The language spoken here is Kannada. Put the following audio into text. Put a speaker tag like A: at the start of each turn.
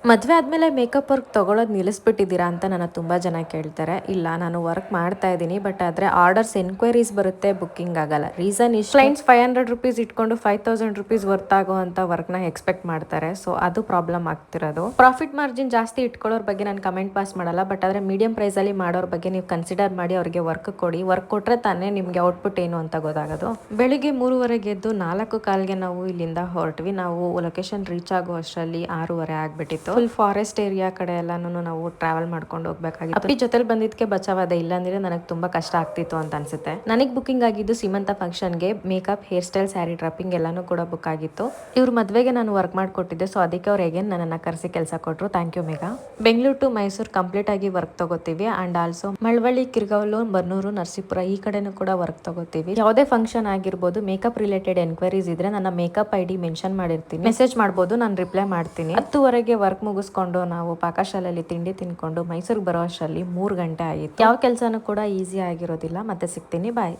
A: ಮದುವೆ ಆದಮೇಲೆ ಮೇಕಪ್ ವರ್ಕ್ ತೊಗೊಳೋದು ನಿಲ್ಲಿಸ್ಬಿಟ್ಟಿದ್ದೀರಾ ಅಂತ ನನ್ನ ತುಂಬ ಜನ ಕೇಳ್ತಾರೆ. ಇಲ್ಲ, ನಾನು ವರ್ಕ್ ಮಾಡ್ತಾ ಇದ್ದೀನಿ, ಬಟ್ ಆದರೆ ಆರ್ಡರ್ಸ್ ಎನ್ಕ್ವೈರೀಸ್ ಬರುತ್ತೆ, ಬುಕ್ಕಿಂಗ್ ಆಗಲ್ಲ. ರೀಸನ್ ಇಷ್ಟು, ಕ್ಲೈಂಟ್ಸ್ ₹500 ಇಟ್ಕೊಂಡು ₹5000 ವರ್ತ್ ಆಗುವಂಥ ವರ್ಕ್ನ ಎಕ್ಸ್ಪೆಕ್ಟ್ ಮಾಡ್ತಾರೆ. ಸೊ ಅದು ಪ್ರಾಬ್ಲಮ್ ಆಗ್ತಿರೋದು. ಪ್ರಾಫಿಟ್ ಮಾರ್ಜಿನ್ ಜಾಸ್ತಿ ಇಟ್ಕೊಳ್ಳೋರ ಬಗ್ಗೆ ನಾನು ಕಮೆಂಟ್ ಪಾಸ್ ಮಾಡಲ್ಲ, ಬಟ್ ಆದರೆ ಮೀಡಿಯಂ ಪ್ರೈಸಲ್ಲಿ ಮಾಡೋರ ಬಗ್ಗೆ ನೀವು ಕನ್ಸಿಡರ್ ಮಾಡಿ ಅವ್ರಿಗೆ ವರ್ಕ್ ಕೊಡಿ. ವರ್ಕ್ ಕೊಟ್ಟರೆ ತಾನೇ ನಿಮಗೆ ಔಟ್ಪುಟ್ ಏನು ಅಂತ ಗೊತ್ತಾಗೋದು. ಬೆಳಿಗ್ಗೆ 3:30 ಎದ್ದು 4:15ಗೆ ನಾವು ಇಲ್ಲಿಂದ ಹೊರಟ್ವಿ. ನಾವು ಲೊಕೇಶನ್ ರೀಚ್ ಆಗೋ ಅಷ್ಟರಲ್ಲಿ 6:30 ಆಗಿಬಿಟ್ಟಿತ್ತು. ಫುಲ್ ಫಾರೆಸ್ಟ್ ಏರಿಯಾ ಕಡೆ ಎಲ್ಲಾನು ನಾವು ಟ್ರಾವೆಲ್ ಮಾಡ್ಕೊಂಡು ಹೋಗ್ಬೇಕಾಗಿತ್ತು. ಅಪ್ಪಿ ಜೊತೆಲಿ ಬಂದಿದ್ದಕ್ಕೆ ಬಚಾವಾದೆ, ಇಲ್ಲಾಂದ್ರೆ ನನಗೆ ತುಂಬಾ ಕಷ್ಟ ಆಗ್ತಿತ್ತು ಅಂತ ಅನ್ಸುತ್ತೆ. ನನಗೆ ಬುಕಿಂಗ್ ಆಗಿದ್ದು ಸೀಮಂತ ಫಂಕ್ಷನ್ಗೆ makeup, hair style, sari dropping ಎಲ್ಲಾನು ಕೂಡ ಬುಕ್ ಆಗಿತ್ತು. ಇವ್ರ ಮದ್ವೆಗೆ ನಾನು ವರ್ಕ್ ಮಾಡ್ಕೊಟ್ಟಿದ್ದೆ, ಸೊ ಅದಕ್ಕೆ ಅವ್ರು ಹೇಗೆ ನನ್ನನ್ನು ಕರೆಸಿ ಕೆಲಸ ಕೊಟ್ಟರು. Thank you Megha. Bengaluru to Mysuru complete ಆಗಿ ವರ್ಕ್ ತಗೋತೀವಿ. ಅಂಡ್ ಆಲ್ಸೋ ಮಳವಳ್ಳಿ, ಕಿರ್ಗಾವಲು, ಬನ್ನೂರು, ನರಸೀಪುರ ಈ ಕಡೆನೂ ಕೂಡ ವರ್ಕ್ ತಗೋತೀವಿ. ಯಾವುದೇ ಫಂಕ್ಷನ್ ಆಗಿರ್ಬೋದು, ಮೇಕಪ್ ರಿಲೇಟೆಡ್ ಎನ್ಕ್ವೈರೀಸ್ ಇದ್ರೆ ನನ್ನ ಮೇಕಪ್ ID ಮೆನ್ಷನ್ ಮಾಡಿರ್ತೀನಿ, ಮೆಸೇಜ್ ಮಾಡ್ಬೋದು, ನಾನು ರಿಪ್ಲೈ ಮಾಡ್ತೀನಿ. 10:00ವರೆಗೆ ವರ್ಕ್ ಮುಗಿಸ್ಕೊಂಡು ನಾವು ಪಾಕಶಾಲೆಯಲ್ಲಿ ತಿಂಡಿ ತಿನ್ಕೊಂಡು ಮೈಸೂರಿಗೆ ಬರೋ ಅಷ್ಟರಲ್ಲಿ 3 ಗಂಟೆ ಆಯಿತು. ಯಾವ ಕೆಲಸನೂ ಕೂಡ ಈಸಿ ಆಗಿರೋದಿಲ್ಲ. ಮತ್ತೆ ಸಿಗ್ತೀನಿ, ಬಾಯ್.